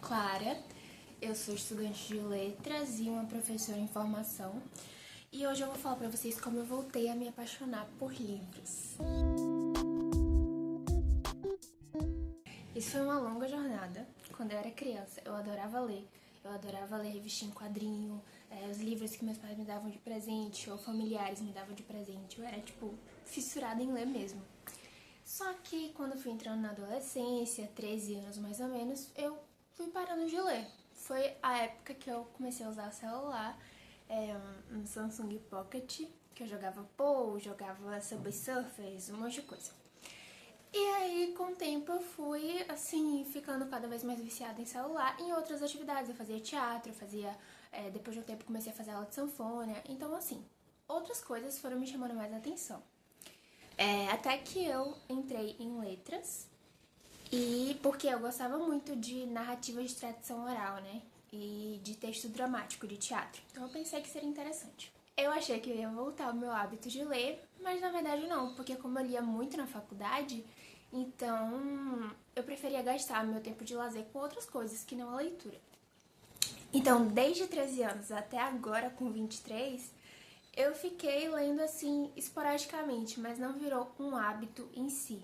Clara, eu sou estudante de letras e uma professora em formação. E hoje eu vou falar pra vocês como eu voltei a me apaixonar por livros. Isso foi uma longa jornada. Quando eu era criança, eu adorava ler. Eu adorava ler revistinha em quadrinho, os livros que meus pais me davam de presente, ou familiares me davam de presente. Eu era, fissurada em ler mesmo. Só que quando eu fui entrando na adolescência, 13 anos mais ou menos, eu fui parando de ler. Foi a época que eu comecei a usar o celular, um Samsung Pocket, que eu jogava Pou, jogava Subway Surfers, um monte de coisa. E aí, com o tempo, eu fui, assim, ficando cada vez mais viciada em celular, em outras atividades. Eu fazia teatro, depois de um tempo, comecei a fazer aula de sanfona. Então, assim, outras coisas foram me chamando mais atenção. Até que eu entrei em letras, e porque eu gostava muito de narrativa de tradição oral, né? E de texto dramático, de teatro. Então eu pensei que seria interessante. Eu achei que eu ia voltar ao meu hábito de ler, mas na verdade não, porque como eu lia muito na faculdade, então eu preferia gastar meu tempo de lazer com outras coisas que não a leitura. Então, desde 13 anos até agora, com 23, eu fiquei lendo assim esporadicamente, mas não virou um hábito em si.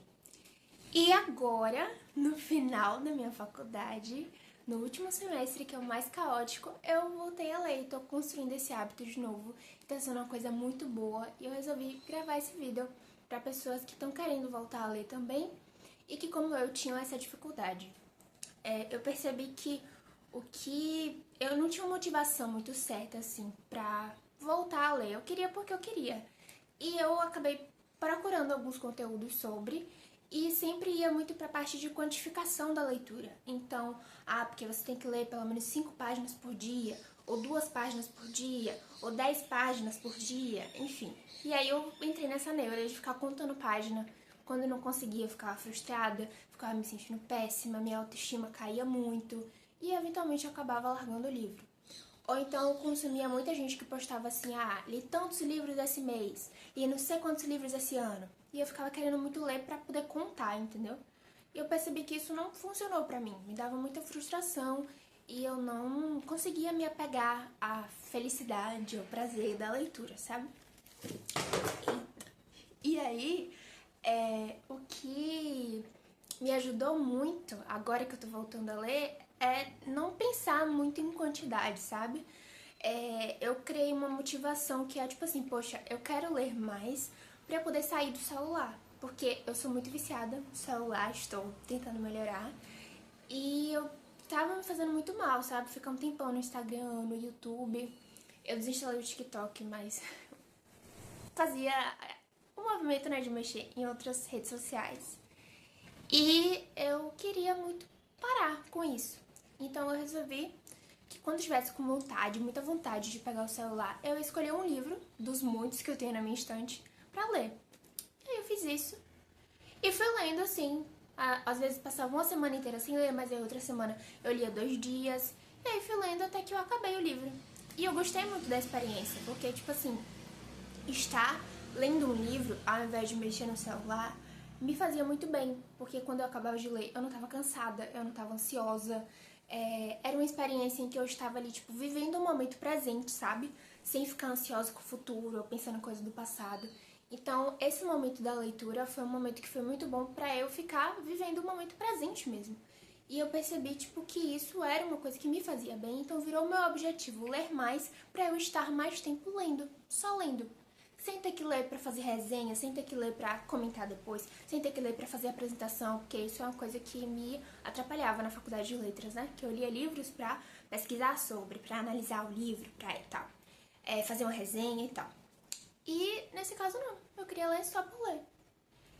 E agora, no final da minha faculdade, no último semestre, que é o mais caótico, eu voltei a ler e tô construindo esse hábito de novo. Tá sendo uma coisa muito boa e eu resolvi gravar esse vídeo para pessoas que estão querendo voltar a ler também e que, como eu, tinham essa dificuldade. Eu percebi que eu não tinha uma motivação muito certa, assim, pra voltar a ler. Eu queria porque eu queria. E eu acabei procurando alguns conteúdos sobre e sempre ia muito pra parte de quantificação da leitura. Então, porque você tem que ler pelo menos 5 páginas por dia, ou 2 páginas por dia, ou 10 páginas por dia, enfim. E aí eu entrei nessa neura de ficar contando página. Quando eu não conseguia, eu ficava frustrada, ficava me sentindo péssima, minha autoestima caía muito e eventualmente eu acabava largando o livro. Ou então eu consumia muita gente que postava assim, li tantos livros esse mês, li não sei quantos livros esse ano. E eu ficava querendo muito ler pra poder contar, entendeu? E eu percebi que isso não funcionou pra mim, me dava muita frustração e eu não conseguia me apegar à felicidade, ao prazer da leitura, sabe? E aí, o que me ajudou muito, agora que eu tô voltando a ler, é não pensar muito em quantidade, sabe? Eu criei uma motivação que é tipo assim, poxa, eu quero ler mais pra poder sair do celular. Porque eu sou muito viciada no celular, estou tentando melhorar. E eu tava me fazendo muito mal, sabe? Ficar um tempão no Instagram, no YouTube. Eu desinstalei o TikTok, mas fazia o movimento, né, de mexer em outras redes sociais. E eu queria muito parar com isso. Então eu resolvi que quando eu estivesse com vontade, muita vontade de pegar o celular, eu escolhi um livro, dos muitos que eu tenho na minha estante, pra ler. E aí eu fiz isso. E fui lendo assim. Às vezes passava uma semana inteira sem ler, mas aí outra semana eu lia 2 dias. E aí fui lendo até que eu acabei o livro. E eu gostei muito da experiência, porque, tipo assim, estar lendo um livro ao invés de mexer no celular me fazia muito bem, porque quando eu acabava de ler eu não tava cansada, eu não tava ansiosa. Era uma experiência em que eu estava ali, vivendo um momento presente, sabe? Sem ficar ansiosa com o futuro ou pensando em coisas do passado. Então, esse momento da leitura foi um momento que foi muito bom pra eu ficar vivendo o momento presente mesmo. E eu percebi, que isso era uma coisa que me fazia bem, então virou meu objetivo ler mais pra eu estar mais tempo lendo, só lendo. Sem ter que ler pra fazer resenha, sem ter que ler pra comentar depois, sem ter que ler pra fazer apresentação, porque isso é uma coisa que me atrapalhava na faculdade de letras, né? Que eu lia livros pra pesquisar sobre, pra analisar o livro, pra e tal. Fazer uma resenha e tal. E nesse caso não, eu queria ler só por ler.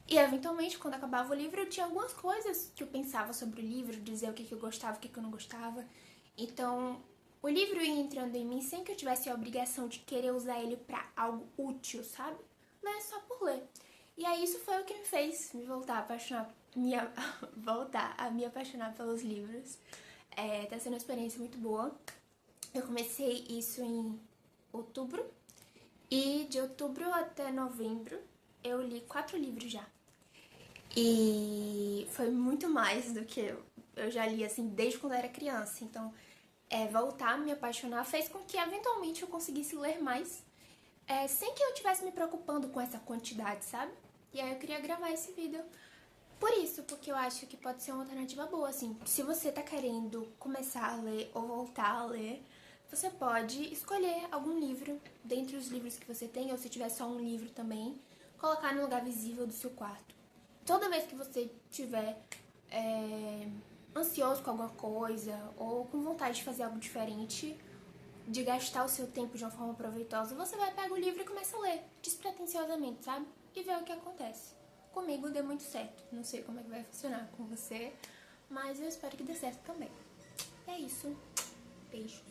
E eventualmente, quando acabava o livro, eu tinha algumas coisas que eu pensava sobre o livro, dizer o que eu gostava, o que eu não gostava. Então, o livro ia entrando em mim sem que eu tivesse a obrigação de querer usar ele pra algo útil, sabe? Ler só por ler. E aí isso foi o que me fez me voltar a apaixonar, voltar a me apaixonar pelos livros. Tá sendo uma experiência muito boa. Eu comecei isso em outubro. E de outubro até novembro eu li 4 livros já. E foi muito mais do que eu já li, assim, desde quando eu era criança. Então, voltar a me apaixonar fez com que, eventualmente, eu conseguisse ler mais, sem que eu estivesse me preocupando com essa quantidade, sabe? E aí eu queria gravar esse vídeo por isso, porque eu acho que pode ser uma alternativa boa, assim. Se você tá querendo começar a ler ou voltar a ler, você pode escolher algum livro dentre os livros que você tem, ou se tiver só um livro também, colocar no lugar visível do seu quarto. Toda vez que você tiver ansioso com alguma coisa ou com vontade de fazer algo diferente, de gastar o seu tempo de uma forma proveitosa, você vai pegar o livro e começa a ler, despretensiosamente, sabe? E ver o que acontece. Comigo deu muito certo. Não sei como é que vai funcionar com você, mas eu espero que dê certo também. É isso. Beijos.